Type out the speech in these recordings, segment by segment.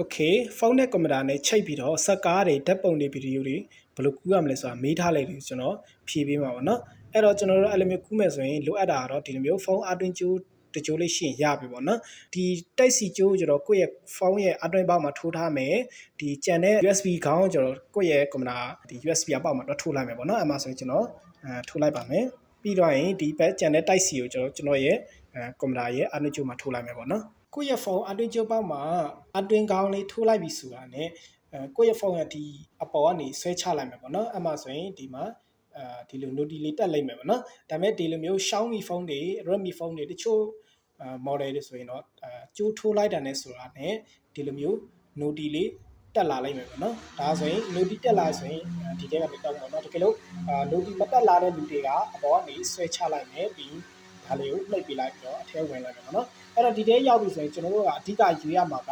Okay ဖုန်းနဲ့ကွန်ပျူတာနဲ့ချိတ်ပြီးတော့စက်ကားတွေဓာတ်ပုံတွေဗီဒီယိုတွေဘယ်လိုကူးရမလဲဆိုတာမေးထားလိုက်တယ်ကျွန်တော်ဖြေပေးမှာပါเนาะအဲ့တော့ကျွန်တော်တို့အဲ့လိုမျိုးကူးမယ်ဆိုရင်လိုအပ်တာကတော့ဒီလိုမျိုးဖုန်းအတွင်းကျိုးတကြိုးလေးရှိရင်ရပြီပေါ့နော်ဒီတိုက်စီကျိုးကျတော့ကိုယ့်ရဲ့ဖုန်းရဲ့အတွင်းပေါက်မှာထိုးထားမယ်ဒီကျန်တဲ့ USB ခေါင်းကျတော့ကိုယ့်ရဲ့ကွန်ပျူတာဒီ USB အပေါက်မှာတော့ထိုးလိုက်မယ်ပေါ့နော်အဲ့မှာဆိုရင်ကျွန်တော်ထိုးလိုက်ပါမယ်ပြီးတော့ရင်ဒီဘက်ကျန်တဲ့တိုက်စီကိုကျွန်တော်ရဲ့ကွန်ပျူတာရဲ့အတွင်းကျိုးမှာထိုးလိုက်မယ်ပေါ့နော်ကိုယ့်ရဲ့ဖုန်းအတွင်းကျိုးပေါက်မှာအတွင်းကောင်းလေးထိုးလိုက်ပြီဆိုတာ ਨੇ ကိုယ့်ရဲ့ဖုန်းရဲ့ဒီအပေါ်ကနေဆွဲချလိုက်မယ်ပေါ့နော်အဲ့မှာဆိုရင်ဒီမှာဒီလို noti လေးတက်လိုက်မယ်ပေါ့နော်ဒါပေမဲ့ဒီလိုမျိုး Xiaomi ဖုန်းတွေ Redmi ဖုန်းတွေတချို့model တွေဆိုရင်တော့ကျိုးထိုးလိုက်တာ ਨੇ ဆိုတာ ਨੇ ဒီလိုမျိုး noti လေးတက်လာလိုက်မယ်ပေါ့နော်ဒါဆိုရင် noti တက်လာဆိုရင်ဒီထဲကနေတောက်ပေါ့နော်တကယ်လို့noti မတက်လာတဲ့လူတွေကအပေါ်ကနေဆွဲချလိုက်မယ်ပြီးဒါလေးကိုနှိပ်ပြလိုက်ပြီးတော့အထဲဝင်လိုက်မယ်ပေါ့နော်အဲ့တော့ဒီထဲရောက်ပြီဆိုရင်ကျွန်တော်တို့ကအဓိကရွေးရမှာက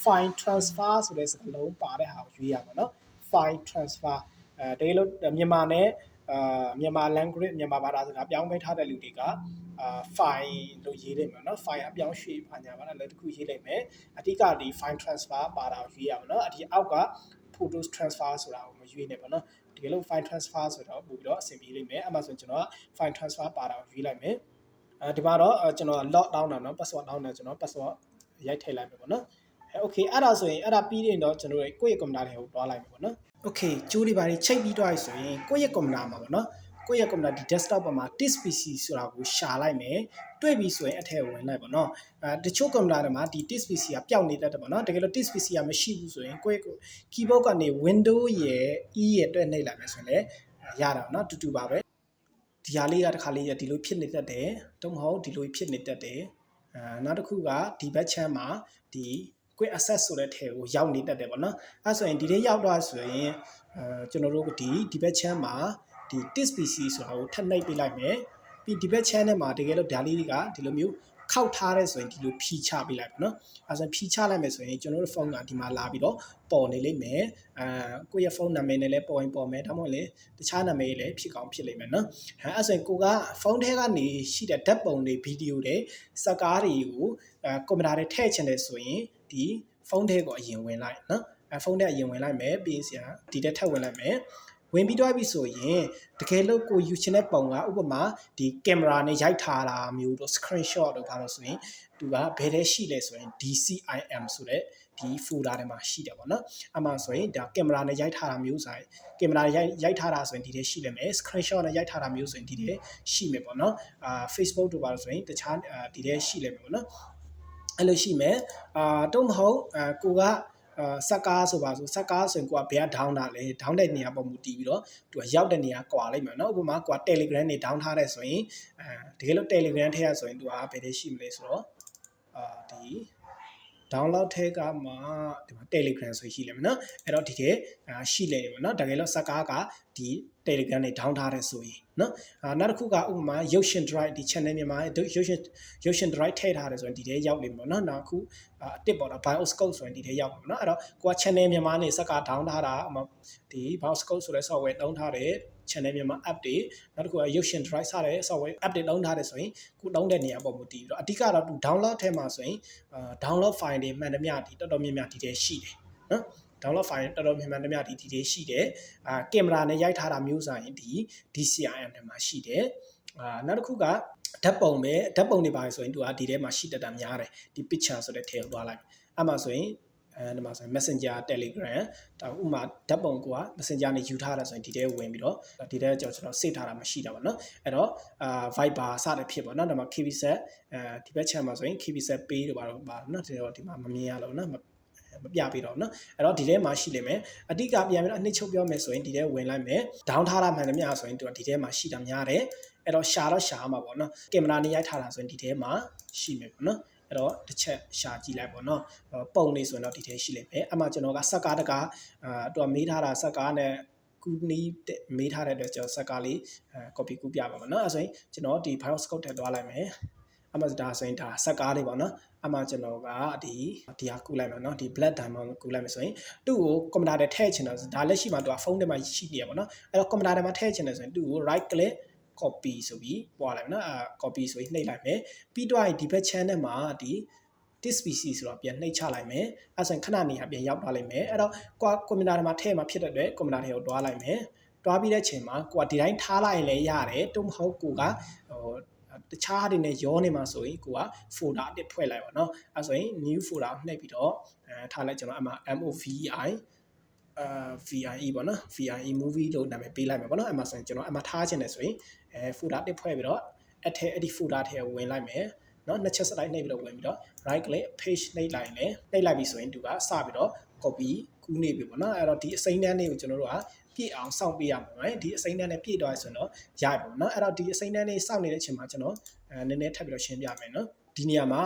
file transfer ဆိုတဲ့စကားလုံးပါတဲ့ဟာကိုရွေးရမှာเนาะ file transfer တကယ်လို့မြန်မာနဲ့မြန်မာ language မြန်မာဘာသာစကားပြောင်းပေးထားတဲ့လူတွေကfile လို့ရေးလိုက်မှာเนาะ file အပြောင်းရွှေ့ပါညာပါလားလည်းတစ်ခုရေးလိုက်မယ်အဓိကဒီ file transfer ပါတာကိုရွေးရမှာเนาะအဒီအောက်က photos transfer ဆိုတာကိုမရွေးနဲ့ပေါ့เนาะတကယ်လို့ file transfer ဆိုတော့ပို့ပြီးတော့အဆင်ပြေလိမ့်မယ်အဲ့မှာဆိုကျွန်တော်က file transfer ပါတာကိုရွေးလိုက်မယ်ဒီမှာတော့ကျွန်တော် log down တာเนาะ password down တာကျွန်တော် password ရိုက်ထည့်လိုက်မယ်ပေါ့เนาะokay အဲ့ဒါဆိုရင်အဲ့ဒါပြီးရင်တော့ကျွန်တော်တို့ကိုယ့်ရဲ့ကွန်ပျူတာတွေကိုတွားလိုက်မယ်ပေါ့နော် okay ကျိုးတွေပါချိတ်ပြီးတော့ဆိုရင်ကိုယ့်ရဲ့ကွန်ပျူတာမှာပေါ့နော်ကိုယ့်ရဲ့ကွန်ပျူတာဒီ desktop ပေါ်မှာ test PC ဆိုတာကိုရှာလိုက်မယ်တွေ့ပြီဆိုရင်အထက်ဝင်လိုက်ပေါ့နော်တချို့ကွန်ပျူတာတွေမှာဒီ test PC ကပျောက်နေတတ်တယ်ပေါ့နော်တကယ်လို့ test PC ကမရှိဘူးဆိုရင်ကိုယ့်ရဲ့ keyboard ကနေ window ရဲ့ e ရဲ့တွဲနှိပ်လိုက်မယ်ဆိုရင်လည်းရတာပေါ့နော်တူတူပါပဲဒီဟာလေးကတစ်ခါလေးဒီလိုဖြစ်နေတတ်တယ်တော့မဟုတ်ဒီလိုဖြစ်နေတတ်တယ်နောက်တစ်ခုကဒီဘက်ချမ်းမှာဒီ quick access ဆိုတဲ့ထဲကိုရောက်နေတတ်တယ်ပေါ့နော်အဲဆိုရင်ဒီထဲရောက်တော့ဆိုရင်ကျွန်တော်တို့ဒီဘက်ချမ်းမှာဒီ test PC ဆိုတာကိုထပ်နှိပ်ပေးလိုက်မယ်ပြီးဒီဘက်ချမ်းထဲမှာတကယ်လို့ဒါလေးတွေကဒီလိုမျိုးခောက်ထားတဲ့ဆိုရင်ဒီလိုဖြီးချပေးလိုက်ပါနော်အဲဆိုရင်ဖြီးချလိုက်မယ်ဆိုရင်ကျွန်တော်တို့ဖုန်းကဒီမှာလာပြီးတော့ပေါ်နေလိမ့်မယ်ကိုယ့်ရဲ့ဖုန်းနာမည်နဲ့လည်းပေါ်ရင်ပေါ်မယ်ဒါမှမဟုတ်လေတခြားနာမည်လည်းဖြစ်ကောင်းဖြစ်လိမ့်မယ်နော်အဲဆိုရင်ကိုကဖုန်းထဲကနေရှိတဲ့ဓာတ်ပုံတွေဗီဒီယိုတွေစကားတွေကိုကွန်ပျူတာထဲထည့်ချင်တယ်ဆိုရင်ဒီဖုန်းထဲကိုအရင်ဝင်လိုက်နော်ဖုန်းထဲအရင်ဝင်လိုက်မယ်ပြီးရင်ဒီထဲထပ်ဝင်လိုက်မယ်ဝင်ပြီးတော့ပြီဆိုရင်တကယ်လို့ကိုယူချင်တဲ့ပုံကဥပမာဒီကင်မရာနဲ့ရိုက်ထားတာမျိုးတို့ screenshot တို့ဘာလို့ဆိုရင်သူကဘယ်ထဲရှိလဲဆိုရင် DCIM ဆိုတဲ့ဒီ folder ထဲမှာရှိတယ်ပေါ့နော်အမှဆိုရင်ဒါကင်မရာနဲ့ရိုက်ထားတာမျိုးဆိုရင်ကင်မရာရိုက်ထားတာဆိုရင်ဒီထဲရှိလိမ့်မယ် screenshot နဲ့ရိုက်ထားတာမျိုးဆိုရင်ဒီထဲရှိမယ်ပေါ့နော်Facebook တို့ဘာလို့ဆိုရင်တခြားဒီထဲရှိလိမ့်မယ်ပေါ့နော်အဲ့လိုရှိမယ်တော့မဟုတ်ကိုကစက်ကားဆိုပါဆိုစက်ကားဆိုရင်ကိုကဘယ်က down တာလဲ down တဲ့နေရာပေါ်မူတည်ပြီးတော့သူကရောက်တဲ့နေရာကွာလိုက်မယ်เนาะဥပမာကိုက Telegram နေ down ထားတဲ့ဆိုရင်တကယ်လို့ Telegram ထဲရဆိုရင်သူကဘယ်ထဲရှိမလဲဆိုတော့ဒီ download ထဲကမှဒီမှာ Telegram ဆိုရှိလိမ့်မယ်เนาะအဲ့တော့ဒီထဲရှိလိမ့်မယ်เนาะတကယ်လို့စက်ကားကဒီ Telegram နေ down ထားတဲ့ဆိုရင်เนาะနောက်တစ်ခုကဥပမာရုပ်ရှင် drive ဒီ channel မြန်မာရုပ်ရှင် drive ထည့်ထားတယ်ဆိုရင်ဒီထဲရောက်လိမ့်မယ်เนาะနောက်ခုအတစ်ပေါ့နော် bioscope ဆိုရင်ဒီထဲရောက်ပါเนาะအဲ့တော့ကိုက channel မြန်မာနေစက်က down ထားတာဒီ bioscope ဆိုတဲ့ software တုံးထားတဲ့ channel မြန်မာ app တွေနောက်တစ်ခုကရုပ်ရှင် drive စတဲ့ software app တွေတုံးထားတယ်ဆိုရင်ကိုတုံးတဲ့နေရာပေါ်မူတည်ပြီးတော့အဓိကတော့သူ download ထဲမှာဆိုရင်download file တွေမှန်သမျှဒီတော်တော်များများဒီထဲရှိတယ်เนาะdownload file တော်တော်များများဒီထဲရှိတယ်ကင်မရာနဲ့ရိုက်ထားတာမျိုးဆိုရင်ဒီ DCIM ထဲမှာရှိတယ်နောက်တစ်ခုကဓာတ်ပုံတွေပါဆိုရင်သူကဒီထဲမှာရှိတတ်တာများတယ်ဒီ picture ဆိုတဲ့ထဲကိုသွားလိုက်အဲ့မှာဆိုရင်ဒီမှာဆိုရင် Messenger Telegram ဒါဥမာဓာတ်ပုံက Messenger နဲ့ယူထားတာဆိုရင်ဒီထဲဝင်ပြီးတော့ဒီထဲကျွန်တော် save ထားတာမရှိတာပေါ့နော်အဲ့တော့Viber စတဲ့ဖြစ်ပေါ့နော်ဒါမှ KBSat ဒီဘက် channel မှာဆိုရင် KBSat Pay တို့ပါတော့နော်ဒီမှာမမြင်ရလို့နော်မပြပေးတော့နော်အဲ့တော့ဒီထဲမှာရှိလိမ့်မယ်အဓိကပြန်ပြီးတော့အနှစ်ချုပ်ပြောမယ်ဆိုရင်ဒီထဲဝင်လိုက်မယ် down ထားတာမှန်တယ်များဆိုရင်သူကဒီထဲမှာရှိတာများတယ်အဲ့တော့ရှာမှာပေါ့နော်ကင်မရာနဲ့ရိုက်ထားတာဆိုရင်ဒီထဲမှာရှိမယ်ပေါ့နော်အဲ့တော့တစ်ချက်ရှာကြည့်လိုက်ပေါ့နော်ပုံနေဆိုရင်တော့ဒီထဲရှိလိမ့်မယ်အမှကျွန်တော်ကစက်ကားတကားသူကမေးထားတာစက်ကားနဲ့ကူနီးမေးထားတဲ့အတွက်ကျွန်တော်စက်ကားလေးcopy ကူးပြပါမယ်နော်အဲ့ဆိုရင်ကျွန်တော်ဒီ bioscope ထည့်သွားလိုက်မယ်အမှဒါဆိုရင်ဒါစက်ကားလေးပေါ့နော်အမှကျွန်တော်ကဒီဟာကူလိုက်မယ်နော်ဒီ black diamond ကူလိုက်မယ်ဆိုရင်သူ့ကိုကွန်ပျူတာထဲထည့်ချင်တယ်ဒါလက်ရှိမှာသူကဖုန်းထဲမှာရှိနေရပါတော့အဲ့တော့ကွန်ပျူတာထဲမှာထည့်ချင်တယ်ဆိုရင်သူ့ကို right click copy ဆိုပြီးပွားလိုက်မယ်နော်copy ဆိုပြီးနှိပ်လိုက်မယ်ပြီးတော့ဒီဘက် channel မှာဒီ this species ဆိုတော့ပြန်နှိပ်ချလိုက်မယ်အဲ့ဆိုရင်ခဏနေပြန်ရောက်သွားလိမ့်မယ်အဲ့တော့ကွန်ပျူတာထဲမှာထည့်မှာဖြစ်တဲ့အတွက်ကွန်ပျူတာထဲကိုတွားလိုက်မယ်တွားပြီးတဲ့အချိန်မှာကိုကဒီတိုင်းထားလိုက်ရင်လည်းရတယ်တူမဟုတ်ကိုကတခြားတွေနဲ့ရောနေမှာဆိုရင်ကိုက folder အတစ်ဖွဲ့လိုက်ပါတော့အဲ့ဆိုရင် new folder နှိပ်ပြီးတော့ထားလိုက်ကျွန်တော်အမှ MOVI VIE ပေါ့နော် VIE movie လို့နာမည်ပေးလိုက်မယ်ပေါ့နော်အမှဆိုရင်ကျွန်တော်အမှထားခြင်းတယ်ဆိုရင်folder တစ်ဖွဲ့ပြီးတော့အဲ့ဒီ folder ထဲဝင်လိုက်မယ်နော်နှစ်ချက်စလိုက်နှိပ်ပြီးတော့ဝင်ပြီးတော့ right click page နှိပ်လိုက်ရင်နှိပ်လိုက်ပြီဆိုရင်သူကစပြီးတော့ copy ကူးနေပြီပေါ့နော်အဲ့တော့ဒီအစိမ်းတန်းလေးကိုကျွန်တော်တို့ကပြည့်အောင်စောင့်ပေးရမှာပဲဒီအစိမ်းတန်းနဲ့ပြည့်သွားဆိုတော့ရပြီပေါ့နော်အဲ့တော့ဒီအစိမ်းတန်းလေးစောင့်နေတဲ့အချိန်မှာကျွန်တော်နည်းနည်းထပ်ပြီးတော့ရှင်းပြမယ်နော်ဒီနေရာမှာ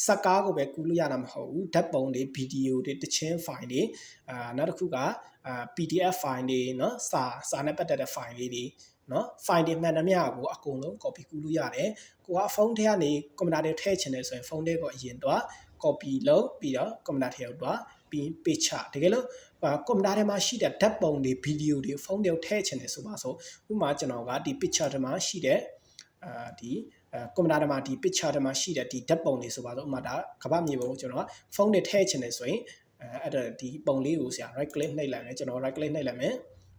စကားကိုပဲကူးလို့ရတာမဟုတ်ဘူးဓာတ်ပုံတွေဗီဒီယိုတွေတခြင်း file တွေနောက်တစ်ခုကPDF file တွေเนาะစာနဲ့ပတ်သက်တဲ့ file လေးတွေเนาะ file တွေမှန်သမျှကိုအကုန်လုံး copy ကူးလို့ရတယ်ကိုကဖုန်းထဲကနေကွန်ပျူတာထဲထည့်ချင်တယ်ဆိုရင်ဖုန်းထဲကိုအရင်တော့ copy လုပ်ပြီးတော့ကွန်ပျူတာထဲကိုတော့ပြီး page ချတကယ်လို့ကွန်ပျူတာထဲမှာရှိတဲ့ဓာတ်ပုံတွေဗီဒီယိုတွေဖုန်းထဲကိုထည့်ချင်တယ်ဆိုပါဆိုဥပမာကျွန်တော်ကဒီ picture ထဲမှာရှိတဲ့ဒီကွန်ပျူတာထဲမှာဒီ picture ထဲမှာရှိတဲ့ဒီဓာတ်ပုံတွေဆိုပါတော့ဥပမာဒါကမ္ဘာမြေပုံကိုကျွန်တော်ကဖုန်းနဲ့ထည့်ချင်တယ်ဆိုရင်အဲ့ဒါဒီပုံလေးကိုဆရာ right click နှိပ်လိုက်မယ်ကျွန်တော် right click နှိပ်လိုက်မယ်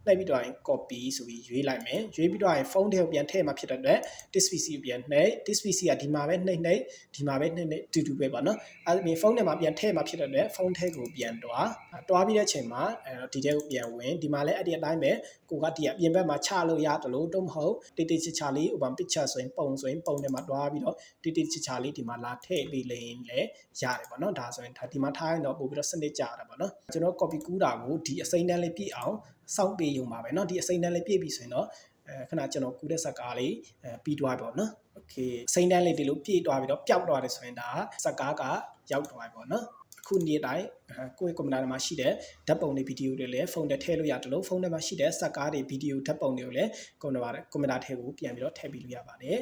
နှိပ်ပြီးတော့ copy ဆိုပြီးရွေးလိုက်မယ်ရွေးပြီးတော့ဖုန်းထဲကိုပြန်ထည့်မှဖြစ်တဲ့အတွက် this PC ကိုပြန်နှိပ် this PC ကဒီမှာပဲနှိပ်ဒီမှာပဲနှိပ်တူပဲပေါ့နော်အဲ့ဒီဖုန်းထဲမှာပြန်ထည့်မှဖြစ်တဲ့အတွက်ဖုန်းထဲကိုပြန်တွားပြီးတဲ့အချိန်မှာဒီထဲကိုပြန်ဝင်ဒီမှာလည်းအဲ့ဒီအတိုင်းပဲကိုကဒီအပြင်ဘက်မှာချလို့ရတယ်လို့တော့မဟုတ်တိတိကျကျလေးဥပမာ picture ဆိုရင်ပုံထဲမှာတွားပြီးတော့တိတိကျကျလေးဒီမှာလာထည့်ပြီးလည်းရတယ်ပေါ့နော်ဒါဆိုရင်ဒီမှာထားရင်တော့ပို့ပြီးတော့စနစ်ကျတာပေါ့နော်ကျွန်တော် copy ကူးတာကိုဒီအစိမ်းတန်းလေးပြည့်အောင်စောင့်ပေးရုံပါပဲเนาะဒီအစိမ်းတန်းလေးပြည့်ပြီဆိုရင်တော့ခဏကျွန်တော်ကူးတဲ့ဇာတ်ကားလေးပြီးသွားပြီပေါ့နော်โอเคအစိမ်းတန်းလေးဒီလိုပြည့်သွားပြီးတော့ပျောက်သွားတယ်ဆိုရင်ဒါဇာတ်ကားကရောက်သွားပြီပေါ့နော်အခုနေ့တိုင်းကိုယ့်ကွန်ပျူတာမှာရှိတဲ့ဓာတ်ပုံတွေဗီဒီယိုတွေလည်းဖုန်းထဲထည့်လို့ရတယ်လို့ဖုန်းထဲမှာရှိတဲ့ဇာတ်ကားတွေဗီဒီယိုဓာတ်ပုံတွေကိုလည်းကွန်ပျူတာထဲကိုပြန်ပြီးတော့ထည့်ပြီးလို့ရပါတယ်